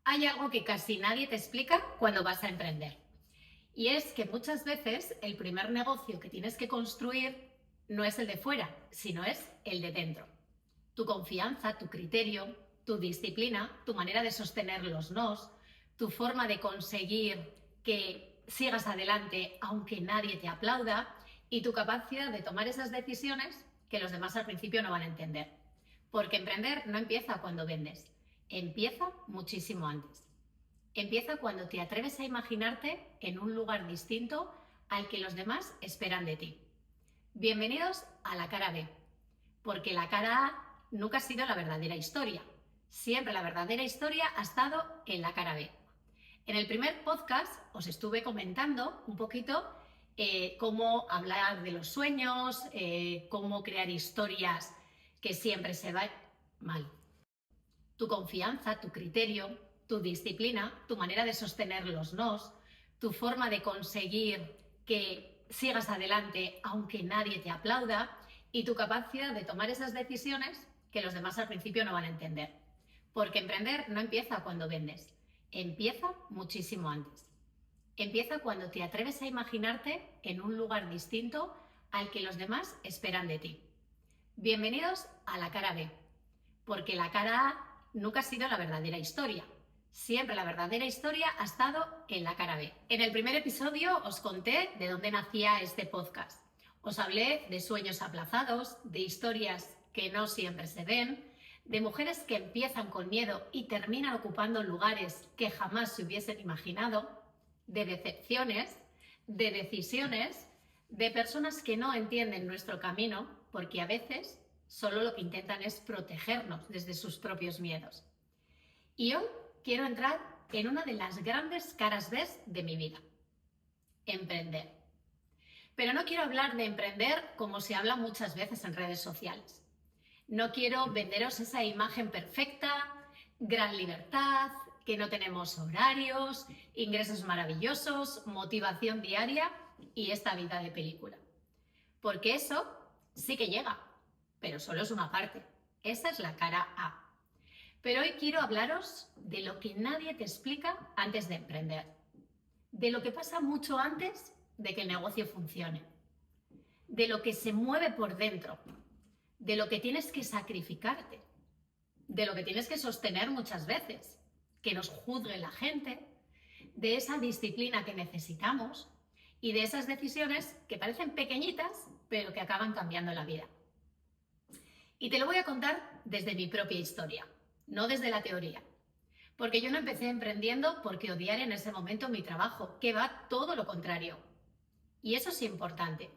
Hay algo que casi nadie te explica cuando vas a emprender. Y es que muchas veces el primer negocio que tienes que construir no es el de fuera, sino es el de dentro. Tu confianza, tu criterio, tu disciplina, tu manera de sostener los nos, tu forma de conseguir que sigas adelante aunque nadie te aplauda y tu capacidad de tomar esas decisiones que los demás al principio no van a entender. Porque emprender no empieza cuando vendes, empieza muchísimo antes. Empieza cuando te atreves a imaginarte en un lugar distinto al que los demás esperan de ti. Bienvenidos a la cara B, porque la cara A nunca ha sido la verdadera historia. Siempre la verdadera historia ha estado en la cara B. En el primer podcast os estuve comentando un poquito cómo hablar de los sueños, cómo crear historias que siempre se van mal. Tu confianza, tu criterio, tu disciplina, tu manera de sostener los nos, tu forma de conseguir que sigas adelante aunque nadie te aplauda y tu capacidad de tomar esas decisiones que los demás al principio no van a entender. Porque emprender no empieza cuando vendes, empieza muchísimo antes. Empieza cuando te atreves a imaginarte en un lugar distinto al que los demás esperan de ti. Bienvenidos a la cara B, porque la cara A nunca ha sido la verdadera historia. Siempre la verdadera historia ha estado en la cara B. En el primer episodio os conté de dónde nacía este podcast. Os hablé de sueños aplazados, de historias que no siempre se ven, de mujeres que empiezan con miedo y terminan ocupando lugares que jamás se hubiesen imaginado, de decepciones, de decisiones, de personas que no entienden nuestro camino porque a veces solo lo que intentan es protegernos desde sus propios miedos. Y hoy quiero entrar en una de las grandes caras B de mi vida: emprender. Pero no quiero hablar de emprender como se habla muchas veces en redes sociales. No quiero venderos esa imagen perfecta, gran libertad, que no tenemos horarios, ingresos maravillosos, motivación diaria y esta vida de película. Porque eso sí que llega, pero solo es una parte. Esa es la cara A. Pero hoy quiero hablaros de lo que nadie te explica antes de emprender. De lo que pasa mucho antes de que el negocio funcione. De lo que se mueve por dentro. De lo que tienes que sacrificarte. De lo que tienes que sostener muchas veces. Que nos juzgue la gente. De esa disciplina que necesitamos. Y de esas decisiones que parecen pequeñitas, pero que acaban cambiando la vida. Y te lo voy a contar desde mi propia historia, no desde la teoría. Porque yo no empecé emprendiendo porque odiara en ese momento mi trabajo, que va todo lo contrario. Y eso es importante.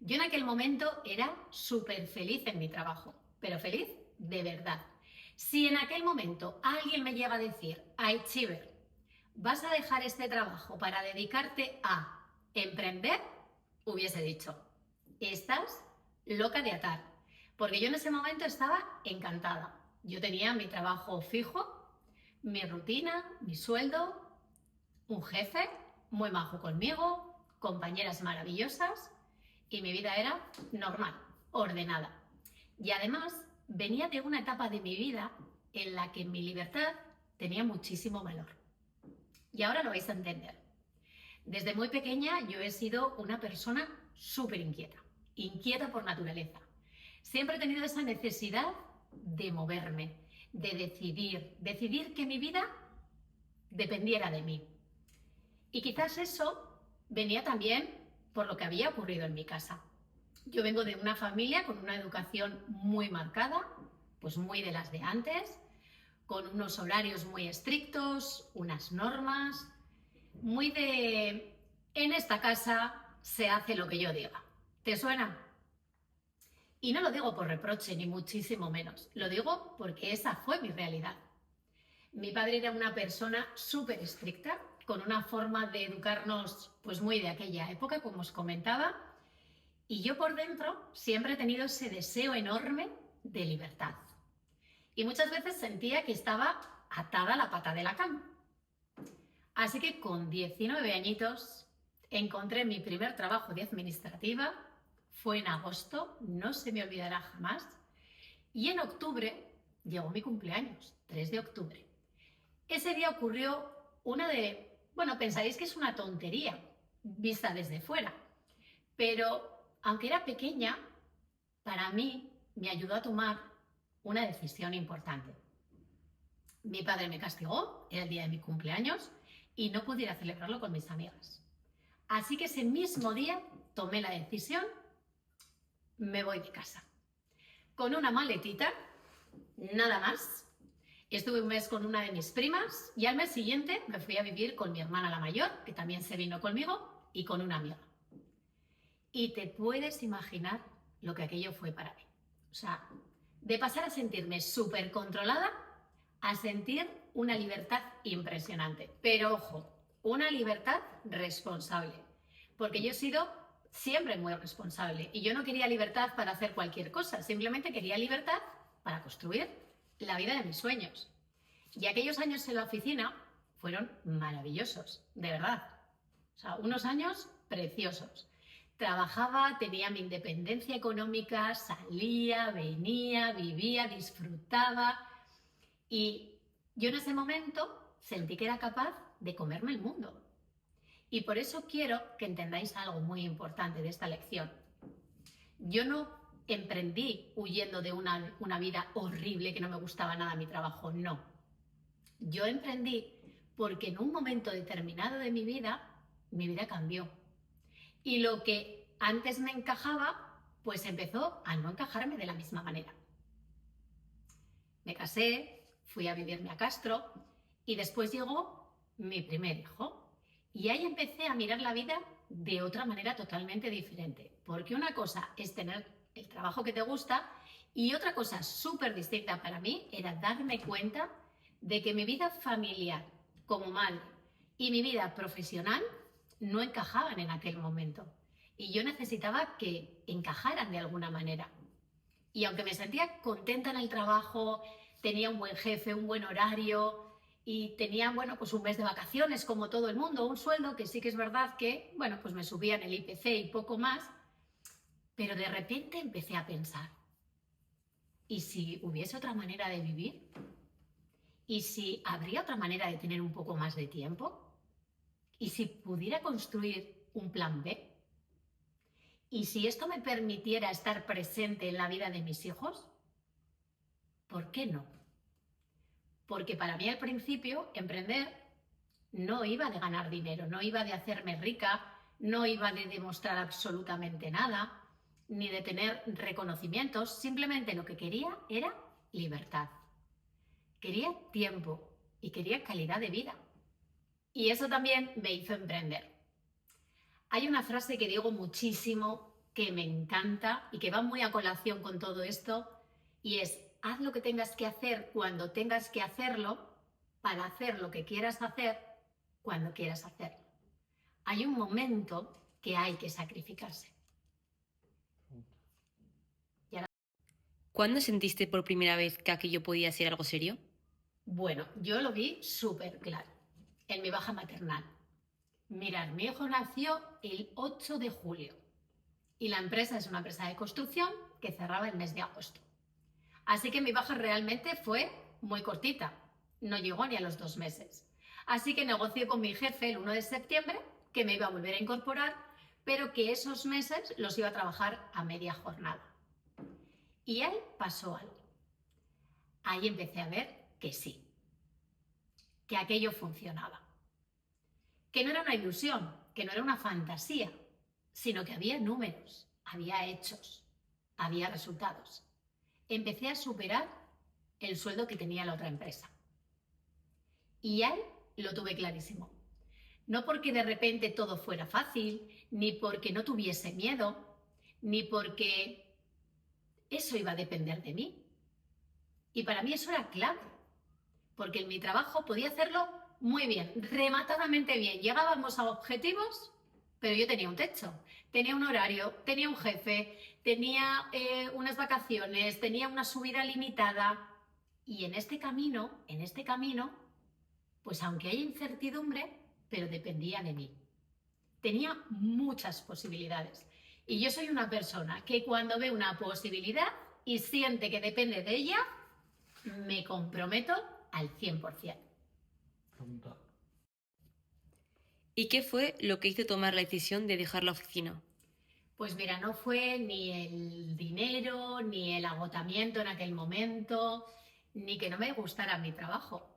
Yo en aquel momento era súper feliz en mi trabajo, pero feliz de verdad. Si en aquel momento alguien me llega a decir: ay, Chiver, ¿vas a dejar este trabajo para dedicarte a emprender? Hubiese dicho: estás loca de atar. Porque yo en ese momento estaba encantada. Yo tenía mi trabajo fijo, mi rutina, mi sueldo, un jefe muy majo conmigo, compañeras maravillosas y mi vida era normal, ordenada. Y además venía de una etapa de mi vida en la que mi libertad tenía muchísimo valor. Y ahora lo vais a entender. Desde muy pequeña yo he sido una persona súper inquieta, inquieta por naturaleza. Siempre he tenido esa necesidad de moverme, de decidir que mi vida dependiera de mí. Y quizás eso venía también por lo que había ocurrido en mi casa. Yo vengo de una familia con una educación muy marcada, pues muy de las de antes, con unos horarios muy estrictos, unas normas, muy de: en esta casa se hace lo que yo diga. ¿Te suena? Y no lo digo por reproche, ni muchísimo menos. Lo digo porque esa fue mi realidad. Mi padre era una persona súper estricta, con una forma de educarnos pues muy de aquella época, como os comentaba. Y yo por dentro siempre he tenido ese deseo enorme de libertad. Y muchas veces sentía que estaba atada a la pata de la cama. Así que con 19 añitos encontré mi primer trabajo de administrativa. Fue en agosto, no se me olvidará jamás. Y en octubre llegó mi cumpleaños, 3 de octubre. ese día ocurrió bueno, pensaréis que es una tontería vista desde fuera, pero aunque era pequeña, para mí me ayudó a tomar una decisión importante. Mi padre me castigó, era el día de mi cumpleaños, y no pude ir a celebrarlo con mis amigas. Así que ese mismo día tomé la decisión, me voy de casa. Con una maletita, nada más. Estuve un mes con una de mis primas y al mes siguiente me fui a vivir con mi hermana la mayor, que también se vino conmigo, y con una amiga. Y te puedes imaginar lo que aquello fue para mí. O sea, de pasar a sentirme súper controlada a sentir una libertad impresionante. Pero ojo, una libertad responsable. Porque yo he sido siempre muy responsable y yo no quería libertad para hacer cualquier cosa, simplemente quería libertad para construir la vida de mis sueños. Y aquellos años en la oficina fueron maravillosos, de verdad. O sea, unos años preciosos. Trabajaba, tenía mi independencia económica, salía, venía, vivía, disfrutaba. Y yo en ese momento sentí que era capaz de comerme el mundo. Y por eso quiero que entendáis algo muy importante de esta lección. Yo no emprendí huyendo de una vida horrible que no me gustaba nada mi trabajo, no. Yo emprendí porque en un momento determinado de mi vida cambió. Y lo que antes me encajaba, pues empezó a no encajarme de la misma manera. Me casé, fui a vivirme a Castro y después llegó mi primer hijo. Y ahí empecé a mirar la vida de otra manera totalmente diferente. Porque una cosa es tener el trabajo que te gusta y otra cosa súper distinta para mí era darme cuenta de que mi vida familiar como madre y mi vida profesional no encajaban en aquel momento. Y yo necesitaba que encajaran de alguna manera. Y aunque me sentía contenta en el trabajo, tenía un buen jefe, un buen horario y tenía, bueno, pues un mes de vacaciones como todo el mundo, un sueldo que sí que es verdad que, bueno, pues me subían el IPC y poco más, pero de repente empecé a pensar, ¿y si hubiese otra manera de vivir? ¿Y si habría otra manera de tener un poco más de tiempo? ¿Y si pudiera construir un plan B? ¿Y si esto me permitiera estar presente en la vida de mis hijos? ¿Por qué no? Porque para mí al principio emprender no iba de ganar dinero, no iba de hacerme rica, no iba de demostrar absolutamente nada, ni de tener reconocimientos, simplemente lo que quería era libertad. Quería tiempo y quería calidad de vida. Y eso también me hizo emprender. Hay una frase que digo muchísimo, que me encanta y que va muy a colación con todo esto, y es: haz lo que tengas que hacer cuando tengas que hacerlo para hacer lo que quieras hacer cuando quieras hacerlo. Hay un momento que hay que sacrificarse. ¿Cuándo sentiste por primera vez que aquello podía ser algo serio? Bueno, yo lo vi súper claro, en mi baja maternal. Mirad, mi hijo nació el 8 de julio y la empresa es una empresa de construcción que cerraba el mes de agosto. Así que mi baja realmente fue muy cortita, no llegó ni a los 2 meses. Así que negocié con mi jefe el 1 de septiembre que me iba a volver a incorporar, pero que esos meses los iba a trabajar a media jornada. Y ahí pasó algo. Ahí empecé a ver que sí, que aquello funcionaba. Que no era una ilusión, que no era una fantasía, sino que había números, había hechos, había resultados. Empecé a superar el sueldo que tenía la otra empresa. Y ahí lo tuve clarísimo. No porque de repente todo fuera fácil, ni porque no tuviese miedo, ni porque eso iba a depender de mí. Y para mí eso era clave, porque en mi trabajo podía hacerlo muy bien, rematadamente bien. Llegábamos a objetivos, pero yo tenía un techo, tenía un horario, tenía un jefe, tenía unas vacaciones, tenía una subida limitada. Y en este camino, pues aunque hay incertidumbre, pero dependía de mí. Tenía muchas posibilidades. Y yo soy una persona que cuando ve una posibilidad y siente que depende de ella, me comprometo al 100%. pregunta. ¿Y qué fue lo que hizo tomar la decisión de dejar la oficina? Pues mira, no fue ni el dinero, ni el agotamiento en aquel momento, ni que no me gustara mi trabajo.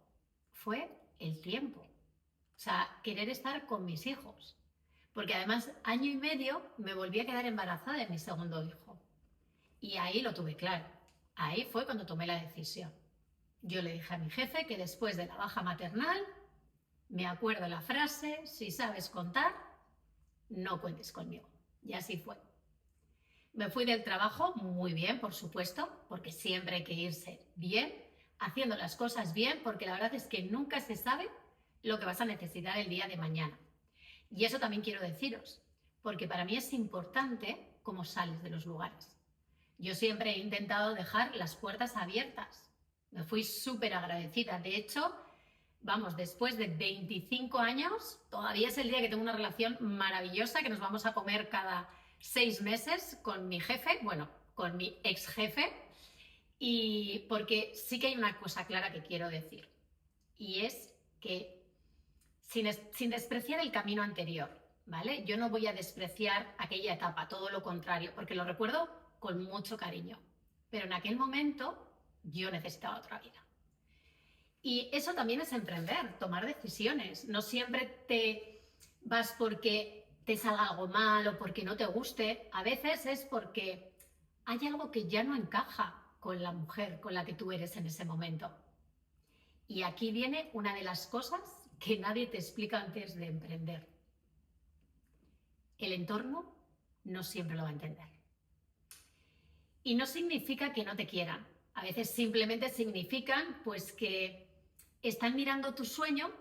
Fue el tiempo. O sea, querer estar con mis hijos. Porque además, 1 año y medio me volví a quedar embarazada de mi segundo hijo. Y ahí lo tuve claro. Ahí fue cuando tomé la decisión. Yo le dije a mi jefe que después de la baja maternal, me acuerdo la frase, si sabes contar, no cuentes conmigo. Y así fue. Me fui del trabajo muy bien, por supuesto, porque siempre hay que irse bien, haciendo las cosas bien, porque la verdad es que nunca se sabe lo que vas a necesitar el día de mañana. Y eso también quiero deciros, porque para mí es importante cómo sales de los lugares. Yo siempre he intentado dejar las puertas abiertas. Me fui súper agradecida. De hecho, vamos, después de 25 años, todavía es el día que tengo una relación maravillosa, que nos vamos a comer cada 6 meses con mi jefe, bueno, con mi ex jefe, y porque sí que hay una cosa clara que quiero decir, y es que sin despreciar el camino anterior, ¿vale? Yo no voy a despreciar aquella etapa, todo lo contrario, porque lo recuerdo con mucho cariño, pero en aquel momento yo necesitaba otra vida. Y eso también es emprender, tomar decisiones. No siempre te vas porque te salga algo mal o porque no te guste. A veces es porque hay algo que ya no encaja con la mujer con la que tú eres en ese momento. Y aquí viene una de las cosas que nadie te explica antes de emprender. El entorno no siempre lo va a entender. Y no significa que no te quieran. A veces simplemente significan pues que están mirando tu sueño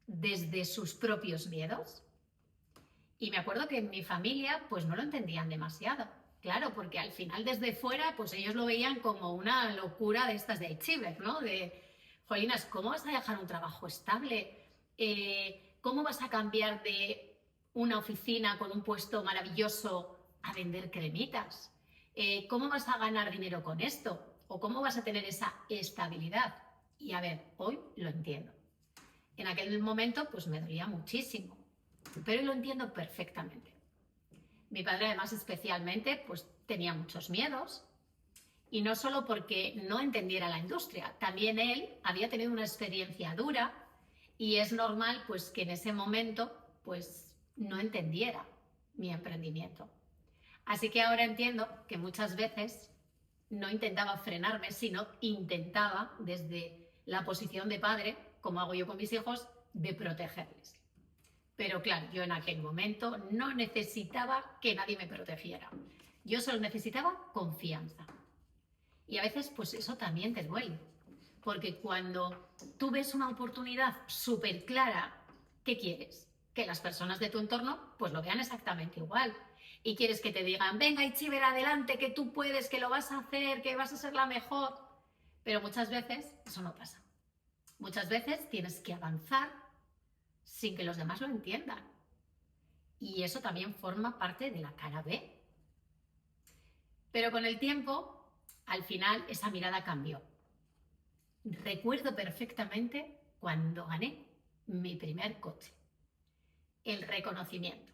desde sus propios miedos. Y me acuerdo que en mi familia pues no lo entendían demasiado. Claro, porque al final desde fuera pues ellos lo veían como una locura de estas de achiever, ¿no? De, jolinas, ¿cómo vas a dejar un trabajo estable? ¿Cómo vas a cambiar de una oficina con un puesto maravilloso a vender cremitas? ¿Cómo vas a ganar dinero con esto? ¿O cómo vas a tener esa estabilidad? Y a ver, hoy lo entiendo. En aquel momento pues me dolía muchísimo, pero hoy lo entiendo perfectamente. Mi padre además especialmente pues tenía muchos miedos, y no solo porque no entendiera la industria, también él había tenido una experiencia dura y es normal pues que en ese momento pues no entendiera mi emprendimiento. Así que ahora entiendo que muchas veces no intentaba frenarme, sino intentaba desde la posición de padre, como hago yo con mis hijos, de protegerles. Pero claro, yo en aquel momento no necesitaba que nadie me protegiera. Yo solo necesitaba confianza. Y a veces pues eso también te duele. Porque cuando tú ves una oportunidad súper clara, ¿qué quieres? Que las personas de tu entorno pues lo vean exactamente igual. Y quieres que te digan, venga Itziber, adelante, que tú puedes, que lo vas a hacer, que vas a ser la mejor. Pero muchas veces eso no pasa. Muchas veces tienes que avanzar sin que los demás lo entiendan. Y eso también forma parte de la cara B. Pero con el tiempo, al final, esa mirada cambió. Recuerdo perfectamente cuando gané mi primer coche. El reconocimiento.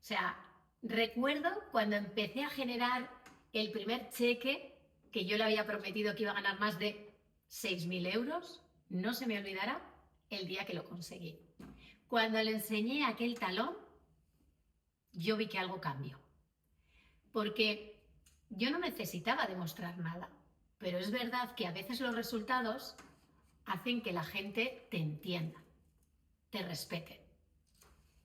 O sea, recuerdo cuando empecé a generar el primer cheque, que yo le había prometido que iba a ganar más de 6.000 euros. No se me olvidará el día que lo conseguí. Cuando le enseñé aquel talón, yo vi que algo cambió. Porque yo no necesitaba demostrar nada, pero es verdad que a veces los resultados hacen que la gente te entienda, te respete.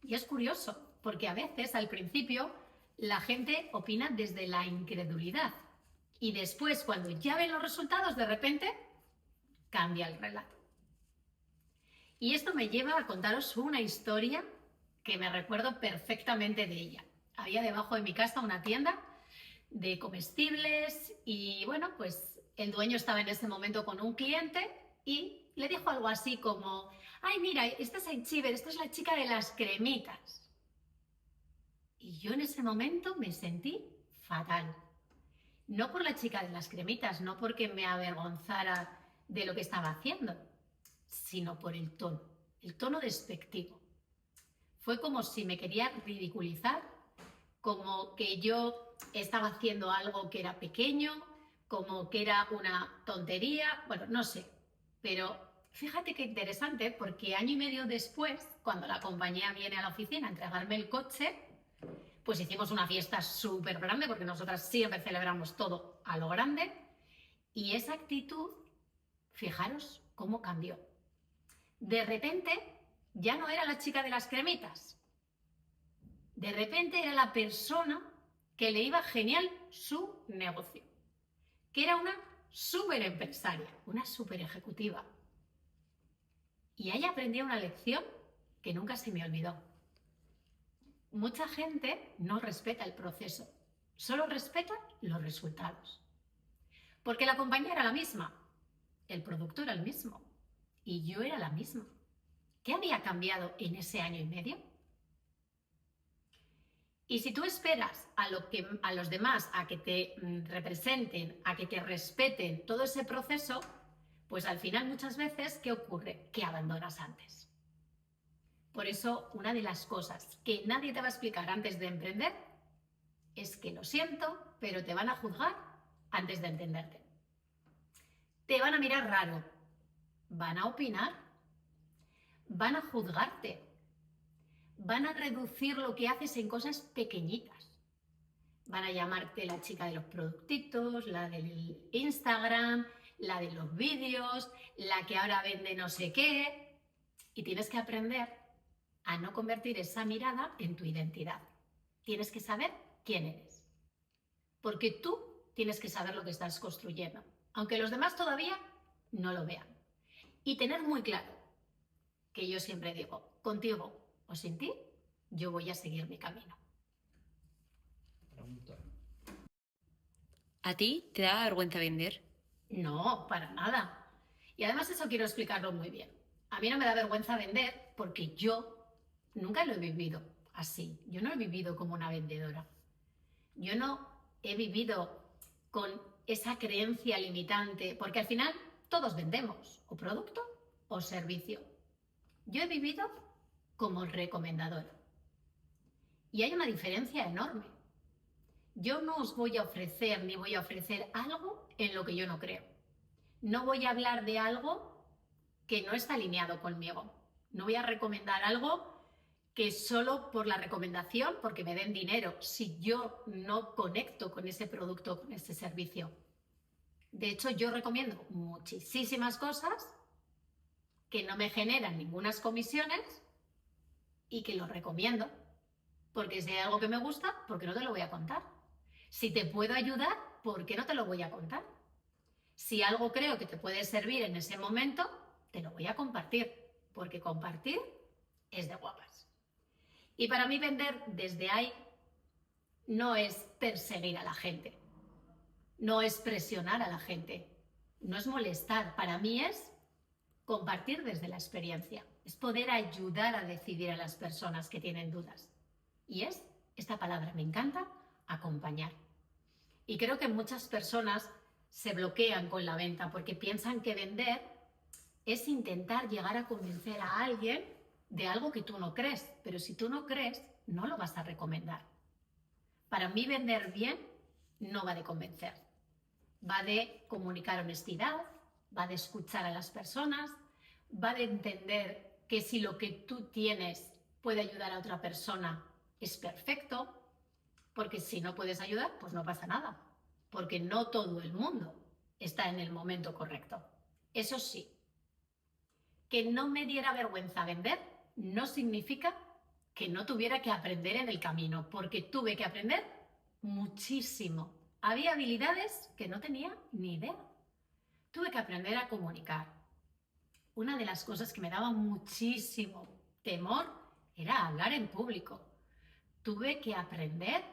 Y es curioso, porque a veces al principio la gente opina desde la incredulidad y después cuando ya ven los resultados de repente cambia el relato. Y esto me lleva a contaros una historia que me recuerdo perfectamente de ella. Había debajo de mi casa una tienda de comestibles y bueno, pues el dueño estaba en ese momento con un cliente y le dijo algo así como, ay mira, esta es Itziber, esta es la chica de las cremitas. Y yo en ese momento me sentí fatal. No por la chica de las cremitas, no porque me avergonzara de lo que estaba haciendo, sino por el tono. el tono despectivo. Fue como si me quería ridiculizar, como que yo estaba haciendo algo que era pequeño, como que era una tontería, bueno, no sé. Pero fíjate qué interesante, porque año y medio después, cuando la compañía viene a la oficina a entregarme el coche, pues hicimos una fiesta súper grande, porque nosotras siempre celebramos todo a lo grande, y esa actitud, fijaros cómo cambió. De repente ya no era la chica de las cremitas. De repente era la persona que le iba genial su negocio, que era una súper empresaria, una súper ejecutiva. Y ahí aprendí una lección que nunca se me olvidó. Mucha gente no respeta el proceso, solo respeta los resultados. Porque la compañía era la misma, el producto era el mismo y yo era la misma. ¿Qué había cambiado en ese año y medio? Y si tú esperas a los demás a que te representen, a que te respeten todo ese proceso, pues al final muchas veces, ¿qué ocurre? Que abandonas antes. Por eso, una de las cosas que nadie te va a explicar antes de emprender es que lo siento, pero te van a juzgar antes de entenderte. Te van a mirar raro, van a opinar, van a juzgarte, van a reducir lo que haces en cosas pequeñitas. Van a llamarte la chica de los productitos, la del Instagram, la de los vídeos, la que ahora vende no sé qué. Y tienes que aprender a no convertir esa mirada en tu identidad. Tienes que saber quién eres. Porque tú tienes que saber lo que estás construyendo, aunque los demás todavía no lo vean. Y tener muy claro que yo siempre digo, contigo o sin ti, yo voy a seguir mi camino. Pregunta. ¿A ti te da vergüenza vender? No, para nada. Y además eso quiero explicarlo muy bien. A mí no me da vergüenza vender porque yo nunca lo he vivido así. Yo no he vivido como una vendedora. Yo no he vivido con esa creencia limitante, porque al final todos vendemos o producto o servicio. Yo he vivido como recomendadora. Y hay una diferencia enorme. Yo no os voy a ofrecer ni voy a ofrecer algo en lo que yo no creo. No voy a hablar de algo que no está alineado conmigo. No voy a recomendar algo que solo por la recomendación, porque me den dinero, si yo no conecto con ese producto, con ese servicio. De hecho, yo recomiendo muchísimas cosas que no me generan ninguna comisiones y que lo recomiendo. Porque si hay algo que me gusta, ¿por qué no te lo voy a contar? Si te puedo ayudar, ¿por qué no te lo voy a contar? Si algo creo que te puede servir en ese momento, te lo voy a compartir, porque compartir es de guapas. Y para mí vender desde ahí no es perseguir a la gente, no es presionar a la gente, no es molestar. Para mí es compartir desde la experiencia, es poder ayudar a decidir a las personas que tienen dudas. Y es, esta palabra me encanta, acompañar. Y creo que muchas personas se bloquean con la venta porque piensan que vender es intentar llegar a convencer a alguien de algo que tú no crees, pero si tú no crees, no lo vas a recomendar. Para mí vender bien no va de convencer, va de comunicar honestidad, va de escuchar a las personas, va de entender que si lo que tú tienes puede ayudar a otra persona, es perfecto, porque si no puedes ayudar, pues no pasa nada, porque no todo el mundo está en el momento correcto. Eso sí, que no me diera vergüenza vender no significa que no tuviera que aprender en el camino, porque tuve que aprender muchísimo. Había habilidades que no tenía ni idea. Tuve que aprender a comunicar. Una de las cosas que me daba muchísimo temor era hablar en público. Tuve que aprender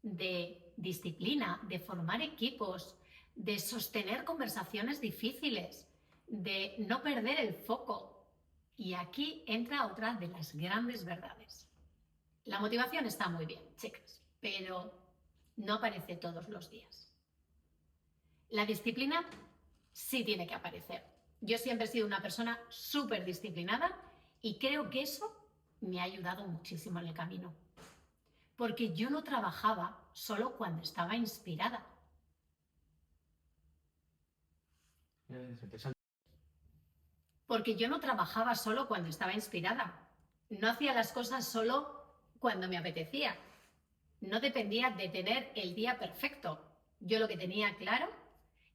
de disciplina, de formar equipos, de sostener conversaciones difíciles, de no perder el foco. Y aquí entra otra de las grandes verdades. La motivación está muy bien, chicas, pero no aparece todos los días. La disciplina sí tiene que aparecer. Yo siempre he sido una persona súper disciplinada Y creo que eso me ha ayudado muchísimo en el camino. Porque yo no trabajaba solo cuando estaba inspirada. Porque yo no trabajaba solo cuando estaba inspirada. No hacía las cosas solo cuando me apetecía. No dependía de tener el día perfecto. Yo lo que tenía claro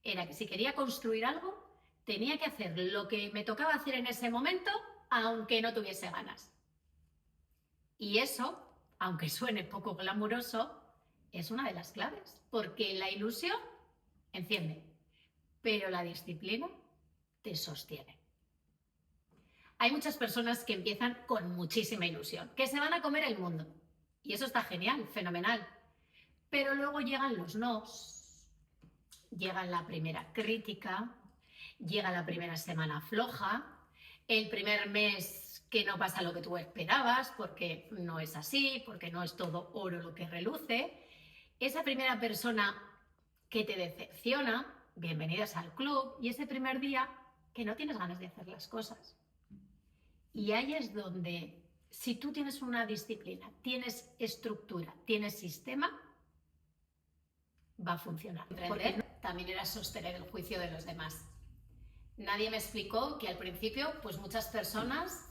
era que si quería construir algo, tenía que hacer lo que me tocaba hacer en ese momento, aunque no tuviese ganas. Y eso, aunque suene poco glamuroso, es una de las claves, porque la ilusión enciende, pero la disciplina te sostiene. Hay muchas personas que empiezan con muchísima ilusión, que se van a comer el mundo. Y eso está genial, fenomenal. Pero luego llegan los nos, llega la primera crítica, llega la primera semana floja, el primer mes que no pasa lo que tú esperabas, porque no es así, porque no es todo oro lo que reluce. Esa primera persona que te decepciona, bienvenidas al club, y ese primer día que no tienes ganas de hacer las cosas. Y ahí es donde, si tú tienes una disciplina, tienes estructura, tienes sistema, va a funcionar. Porque también era sostener el juicio de los demás. Nadie me explicó que al principio, pues muchas personas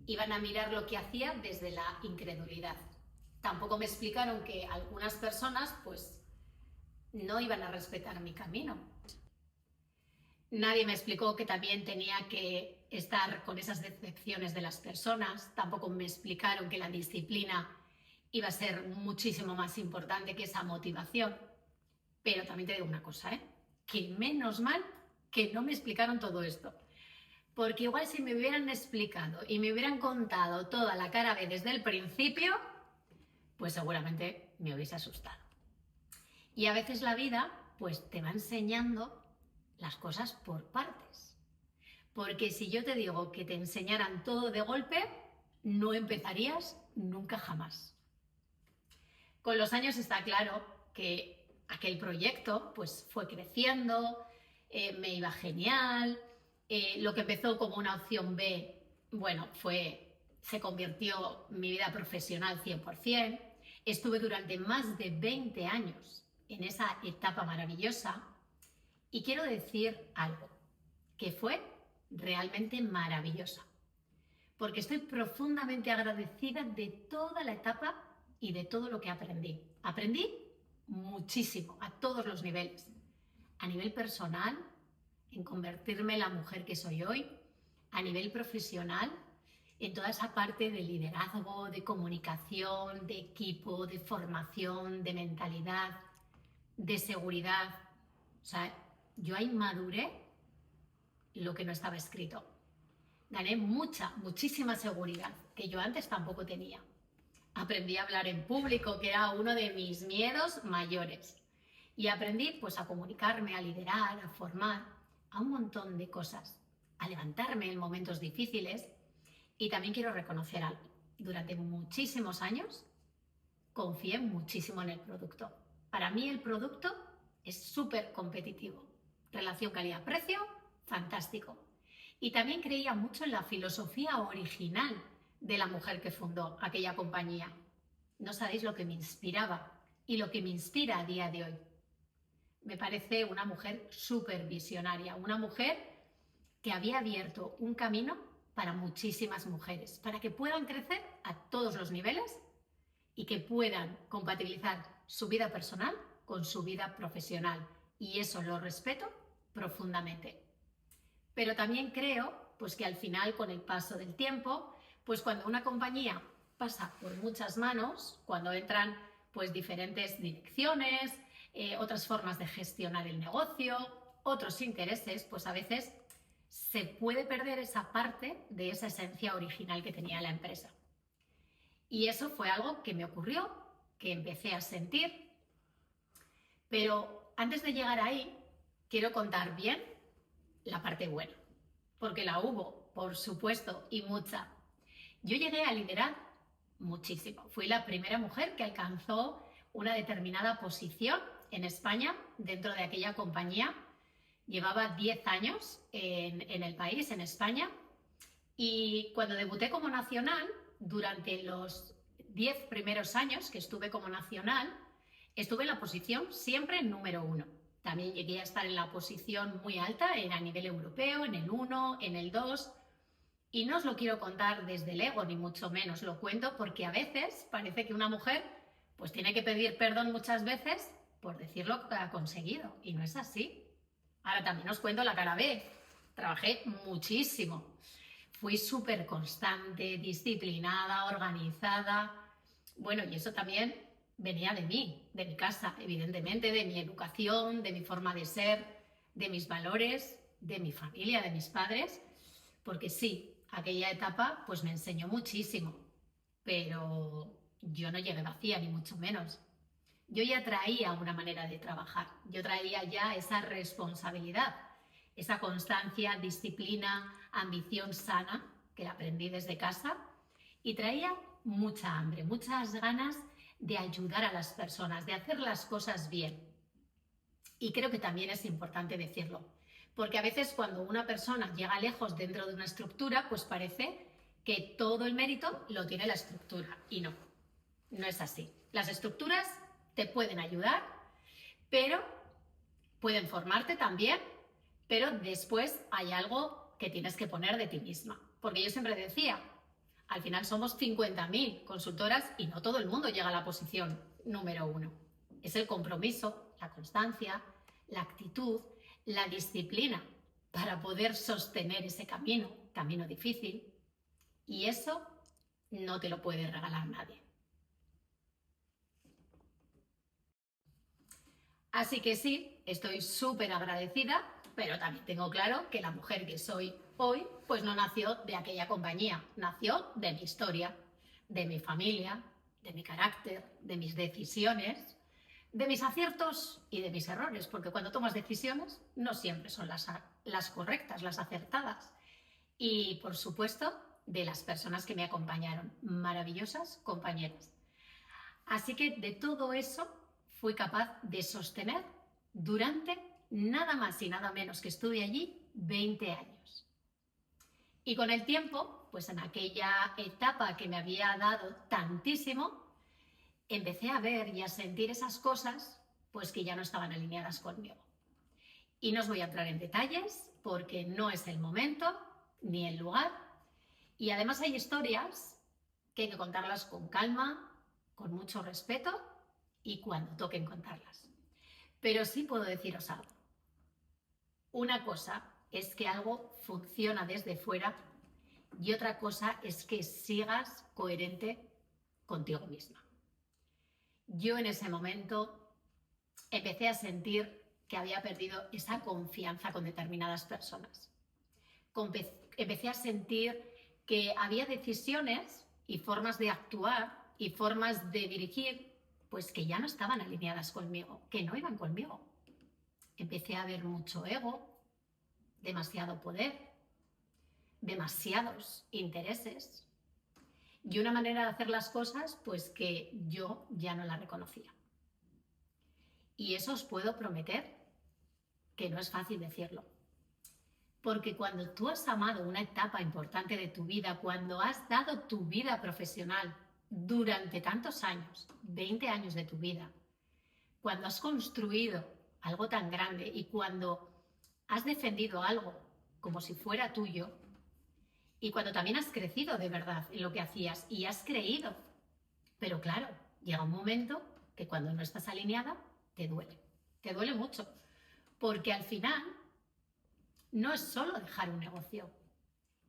iban a mirar lo que hacía desde la incredulidad. Tampoco me explicaron que algunas personas, pues, no iban a respetar mi camino. Nadie me explicó que también tenía que estar con esas decepciones de las personas. Tampoco me explicaron que la disciplina iba a ser muchísimo más importante que esa motivación. Pero también te digo una cosa, que menos mal que no me explicaron todo esto. Porque igual si me hubieran explicado y me hubieran contado toda la cara B desde el principio, pues seguramente me hubiese asustado. Y a veces la vida pues te va enseñando las cosas por partes. Porque si yo te digo que te enseñaran todo de golpe, no empezarías nunca jamás. Con los años está claro que aquel proyecto pues fue creciendo, me iba genial, lo que empezó como una opción B, bueno, se convirtió en mi vida profesional 100%. Estuve durante más de 20 años en esa etapa maravillosa y quiero decir algo, que fue realmente maravillosa, porque estoy profundamente agradecida de toda la etapa y de todo lo que aprendí. Aprendí muchísimo, a todos los niveles. A nivel personal, en convertirme en la mujer que soy hoy. A nivel profesional, en toda esa parte de liderazgo, de comunicación, de equipo, de formación, de mentalidad, de seguridad. O sea, yo ahí maduré lo que no estaba escrito. Gané muchísima seguridad, que yo antes tampoco tenía. Aprendí a hablar en público, que era uno de mis miedos mayores. Y aprendí pues a comunicarme, a liderar, a formar, a un montón de cosas, a levantarme en momentos difíciles. Y también quiero reconocer algo. Durante muchísimos años confié muchísimo en el producto. Para mí el producto es súper competitivo. Relación calidad-precio, fantástico. Y también creía mucho en la filosofía original de la mujer que fundó aquella compañía. No sabéis lo que me inspiraba y lo que me inspira a día de hoy. Me parece una mujer súper visionaria, una mujer que había abierto un camino para muchísimas mujeres, para que puedan crecer a todos los niveles y que puedan compatibilizar su vida personal con su vida profesional. Y eso lo respeto profundamente. Pero también creo pues, que al final, con el paso del tiempo, pues cuando una compañía pasa por muchas manos, cuando entran pues diferentes direcciones, otras formas de gestionar el negocio, otros intereses, pues a veces se puede perder esa parte de esa esencia original que tenía la empresa. Y eso fue algo que me ocurrió, que empecé a sentir. Pero antes de llegar ahí, quiero contar bien la parte buena, porque la hubo, por supuesto, y mucha. Yo llegué a liderar muchísimo. Fui la primera mujer que alcanzó una determinada posición en España dentro de aquella compañía. Llevaba 10 años en el país, en España, Y cuando debuté como nacional, durante los 10 primeros años que estuve como nacional, estuve en la posición siempre número 1. También llegué a estar en la posición muy alta a nivel europeo, en el 1, en el 2. Y no os lo quiero contar desde el ego, ni mucho menos. Lo cuento porque a veces parece que una mujer pues tiene que pedir perdón muchas veces por decir lo que ha conseguido. Y no es así. Ahora también os cuento la cara B. Trabajé muchísimo. Fui súper constante, disciplinada, organizada. Bueno, y eso también venía de mí, de mi casa, evidentemente, de mi educación, de mi forma de ser, de mis valores, de mi familia, de mis padres, porque sí, aquella etapa pues me enseñó muchísimo, pero yo no llegué vacía, ni mucho menos. Yo ya traía una manera de trabajar, yo traía ya esa responsabilidad, esa constancia, disciplina, ambición sana que la aprendí desde casa y traía mucha hambre, muchas ganas de ayudar a las personas, de hacer las cosas bien. Y creo que también es importante decirlo, porque a veces cuando una persona llega lejos dentro de una estructura, pues parece que todo el mérito lo tiene la estructura y no, no es así. Las estructuras te pueden ayudar, pero pueden formarte también, pero después hay algo que tienes que poner de ti misma. Porque yo siempre decía, al final somos 50.000 consultoras y no todo el mundo llega a la posición número 1. Es el compromiso, la constancia, la actitud, la disciplina para poder sostener ese camino difícil. Y eso no te lo puede regalar nadie. Así que sí, estoy súper agradecida, pero también tengo claro que la mujer que soy hoy, pues no nació de aquella compañía, nació de mi historia, de mi familia, de mi carácter, de mis decisiones, de mis aciertos y de mis errores, porque cuando tomas decisiones no siempre son las correctas, las acertadas. Y, por supuesto, de las personas que me acompañaron, maravillosas compañeras. Así que de todo eso fui capaz de sostener durante nada más y nada menos que estuve allí 20 años. Y con el tiempo, pues en aquella etapa que me había dado tantísimo, empecé a ver y a sentir esas cosas pues que ya no estaban alineadas conmigo. Y no os voy a entrar en detalles porque no es el momento ni el lugar. Y además hay historias que hay que contarlas con calma, con mucho respeto y cuando toquen contarlas. Pero sí puedo deciros algo. Una cosa es que algo funciona desde fuera y otra cosa es que sigas coherente contigo misma. Yo en ese momento empecé a sentir que había perdido esa confianza con determinadas personas. Empecé a sentir que había decisiones y formas de actuar y formas de dirigir pues que ya no estaban alineadas conmigo, que no iban conmigo. Empecé a ver mucho ego, demasiado poder, demasiados intereses y una manera de hacer las cosas pues que yo ya no la reconocía. Y eso os puedo prometer que no es fácil decirlo. Porque cuando tú has amado una etapa importante de tu vida, cuando has dado tu vida profesional durante tantos años, 20 años de tu vida, cuando has construido algo tan grande y cuando has defendido algo como si fuera tuyo y cuando también has crecido de verdad en lo que hacías y has creído, pero claro, llega un momento que cuando no estás alineada te duele mucho, porque al final no es solo dejar un negocio,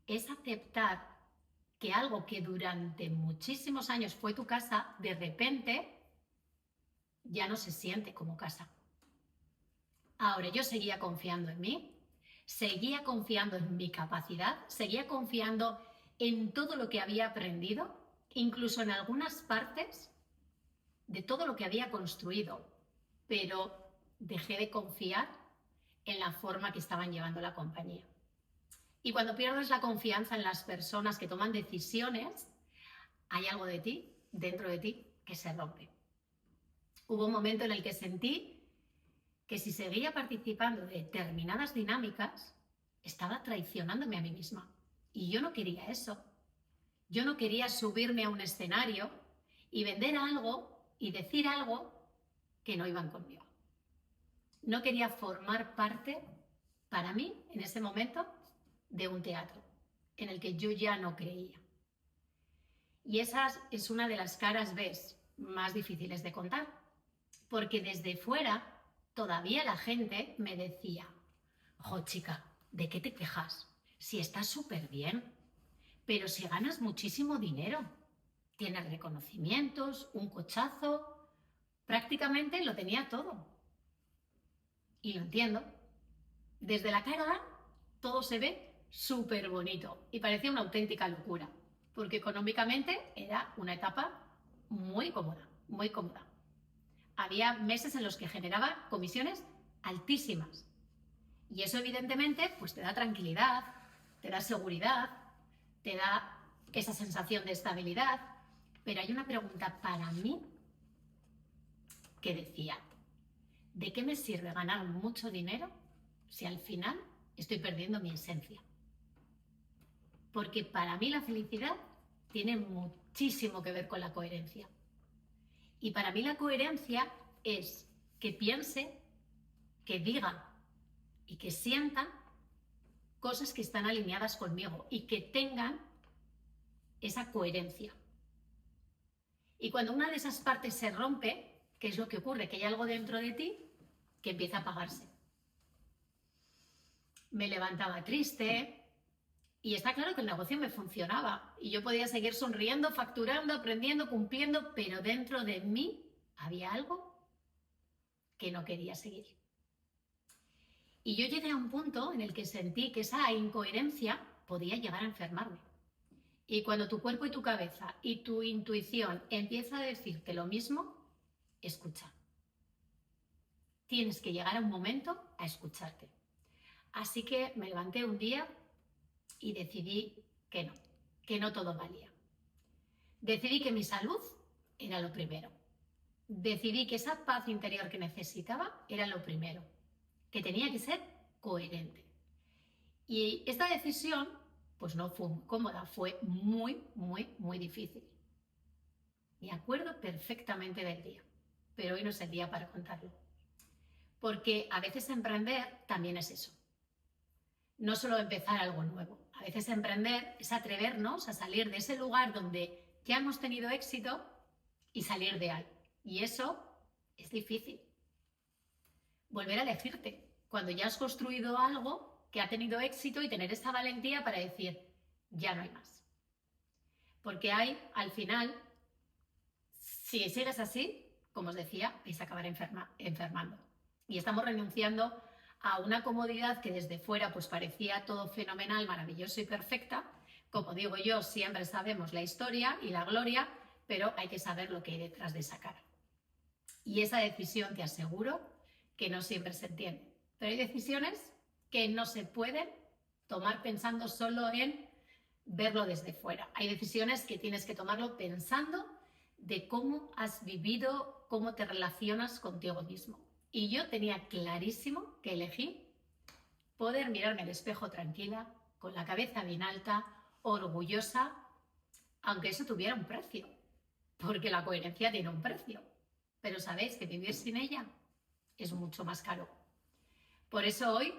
es aceptar que algo que durante muchísimos años fue tu casa, de repente ya no se siente como casa. Ahora, yo seguía confiando en mí, seguía confiando en mi capacidad, seguía confiando en todo lo que había aprendido, incluso en algunas partes de todo lo que había construido, pero dejé de confiar en la forma que estaban llevando la compañía. Y cuando pierdes la confianza en las personas que toman decisiones, hay algo de ti, dentro de ti, que se rompe. Hubo un momento en el que sentí que si seguía participando de determinadas dinámicas, estaba traicionándome a mí misma. Y yo no quería eso. Yo no quería subirme a un escenario y vender algo y decir algo que no iban conmigo. No quería formar parte, para mí, en ese momento, de un teatro en el que yo ya no creía. Y esa es una de las caras B más difíciles de contar, porque desde fuera todavía la gente me decía: jo, chica, ¿de qué te quejas? Si estás súper bien, pero si ganas muchísimo dinero, tienes reconocimientos, un cochazo, prácticamente lo tenía todo. Y lo entiendo. Desde la cara A todo se ve súper bonito y parecía una auténtica locura, porque económicamente era una etapa muy cómoda, muy cómoda. Había meses en los que generaba comisiones altísimas y eso evidentemente pues te da tranquilidad, te da seguridad, te da esa sensación de estabilidad, pero hay una pregunta para mí que decía: ¿de qué me sirve ganar mucho dinero si al final estoy perdiendo mi esencia? Porque para mí la felicidad tiene muchísimo que ver con la coherencia. Y para mí la coherencia es que piense, que diga y que sienta cosas que están alineadas conmigo y que tengan esa coherencia. Y cuando una de esas partes se rompe, ¿qué es lo que ocurre? Que hay algo dentro de ti que empieza a apagarse. Me levantaba triste y está claro que el negocio me funcionaba y yo podía seguir sonriendo, facturando, aprendiendo, cumpliendo, pero dentro de mí había algo que no quería seguir. Y yo llegué a un punto en el que sentí que esa incoherencia podía llegar a enfermarme. Y cuando tu cuerpo y tu cabeza y tu intuición empieza a decirte lo mismo, escucha. Tienes que llegar a un momento a escucharte. Así que me levanté un día y decidí que no todo valía. Decidí que mi salud era lo primero. Decidí que esa paz interior que necesitaba era lo primero, que tenía que ser coherente. Y esta decisión, pues no fue muy cómoda, fue muy, muy, muy difícil. Me acuerdo perfectamente del día, pero hoy no es el día para contarlo. Porque a veces emprender también es eso. No solo empezar algo nuevo. A veces emprender es atrevernos a salir de ese lugar donde ya hemos tenido éxito y salir de ahí. Y eso es difícil. Volver a elegirte cuando ya has construido algo que ha tenido éxito y tener esa valentía para decir: ya no hay más. Porque al final, si sigues así, como os decía, vais a acabar enfermando. Y estamos renunciando a una comodidad que desde fuera pues parecía todo fenomenal, maravilloso y perfecta. Como digo yo, siempre sabemos la historia y la gloria, pero hay que saber lo que hay detrás de esa cara. Y esa decisión, te aseguro, que no siempre se entiende. Pero hay decisiones que no se pueden tomar pensando solo en verlo desde fuera. Hay decisiones que tienes que tomarlo pensando de cómo has vivido, cómo te relacionas contigo mismo. Y yo tenía clarísimo que elegí poder mirarme al espejo tranquila, con la cabeza bien alta, orgullosa, aunque eso tuviera un precio, porque la coherencia tiene un precio. Pero sabéis que vivir sin ella es mucho más caro. Por eso hoy,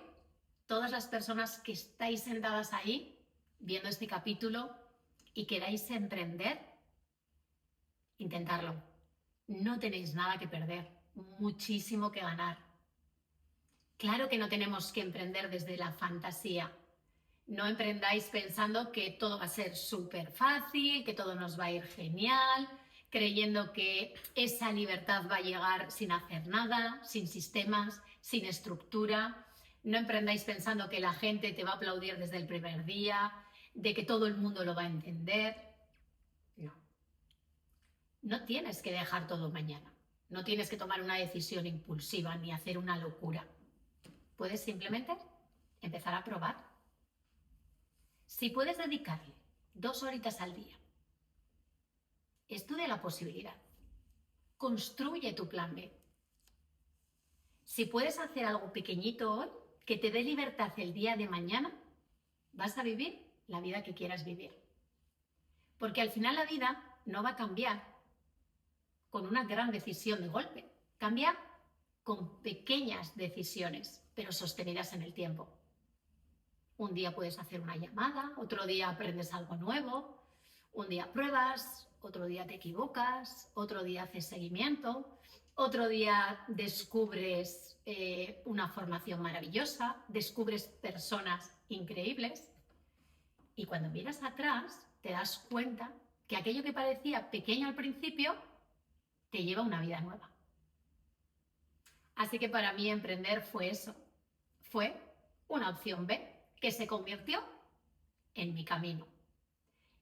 todas las personas que estáis sentadas ahí, viendo este capítulo y queráis emprender, intentadlo. No tenéis nada que perder, muchísimo que ganar. Claro que no tenemos que emprender desde la fantasía. No emprendáis pensando que todo va a ser súper fácil, que todo nos va a ir genial, creyendo que esa libertad va a llegar sin hacer nada, sin sistemas, sin estructura. No emprendáis pensando que la gente te va a aplaudir desde el primer día, de que todo el mundo lo va a entender. No. No tienes que dejar todo mañana. No tienes que tomar una decisión impulsiva ni hacer una locura. Puedes simplemente empezar a probar. Si puedes dedicarle 2 horitas al día, estudia la posibilidad. Construye tu plan B. Si puedes hacer algo pequeñito hoy, que te dé libertad el día de mañana, vas a vivir la vida que quieras vivir. Porque al final la vida no va a cambiar con una gran decisión de golpe. Cambia con pequeñas decisiones, pero sostenidas en el tiempo. Un día puedes hacer una llamada, otro día aprendes algo nuevo, un día pruebas, otro día te equivocas, otro día haces seguimiento, otro día descubres una formación maravillosa, descubres personas increíbles y cuando miras atrás te das cuenta que aquello que parecía pequeño al principio te lleva a una vida nueva. Así que para mí emprender fue eso, fue una opción B que se convirtió en mi camino,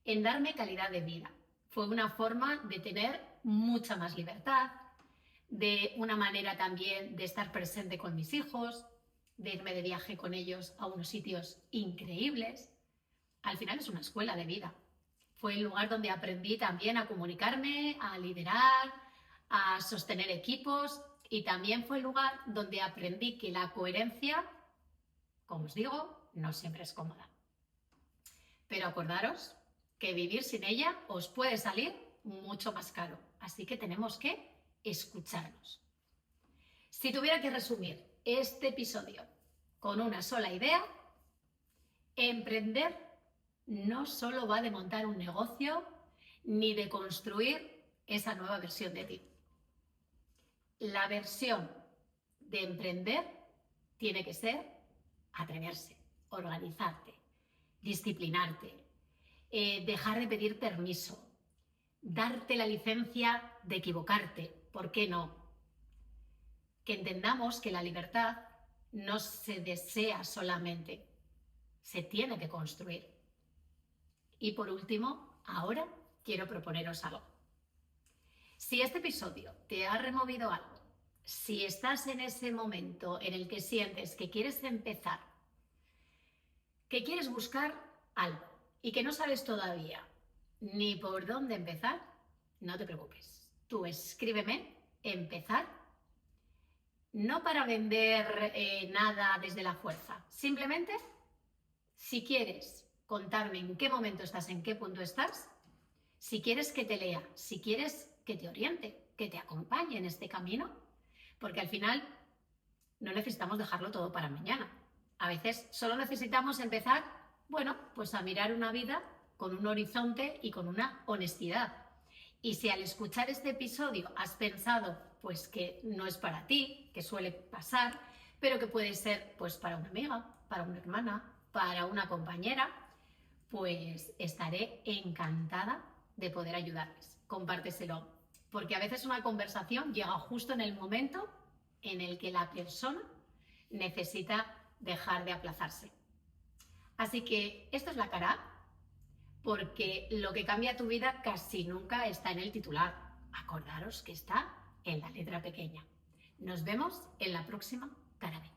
en darme calidad de vida. Fue una forma de tener mucha más libertad, de una manera también de estar presente con mis hijos, de irme de viaje con ellos a unos sitios increíbles. Al final es una escuela de vida. Fue el lugar donde aprendí también a comunicarme, a liderar, a sostener equipos y también fue el lugar donde aprendí que la coherencia, como os digo, no siempre es cómoda. Pero acordaros que vivir sin ella os puede salir mucho más caro. Así que tenemos que escucharnos. Si tuviera que resumir este episodio con una sola idea, emprender no solo va de montar un negocio ni de construir esa nueva versión de ti. La versión de emprender tiene que ser atreverse, organizarte, disciplinarte, dejar de pedir permiso, darte la licencia de equivocarte, ¿por qué no? Que entendamos que la libertad no se desea solamente, se tiene que construir. Y por último, ahora quiero proponeros algo. Si este episodio te ha removido algo, si estás en ese momento en el que sientes que quieres empezar, que quieres buscar algo y que no sabes todavía ni por dónde empezar, no te preocupes. Tú escríbeme empezar, no para vender nada desde la fuerza, simplemente si quieres contarme en qué momento estás, en qué punto estás, si quieres que te lea, si quieres que te oriente, que te acompañe en este camino, porque al final no necesitamos dejarlo todo para mañana. A veces solo necesitamos empezar, bueno, pues a mirar una vida con un horizonte y con una honestidad. Y si al escuchar este episodio has pensado pues que no es para ti, que suele pasar, pero que puede ser pues para una amiga, para una hermana, para una compañera, pues estaré encantada de poder ayudarles. Compárteselo, porque a veces una conversación llega justo en el momento en el que la persona necesita dejar de aplazarse. Así que esto es la cara A, porque lo que cambia tu vida casi nunca está en el titular. Acordaros que está en la letra pequeña. Nos vemos en la próxima cara B.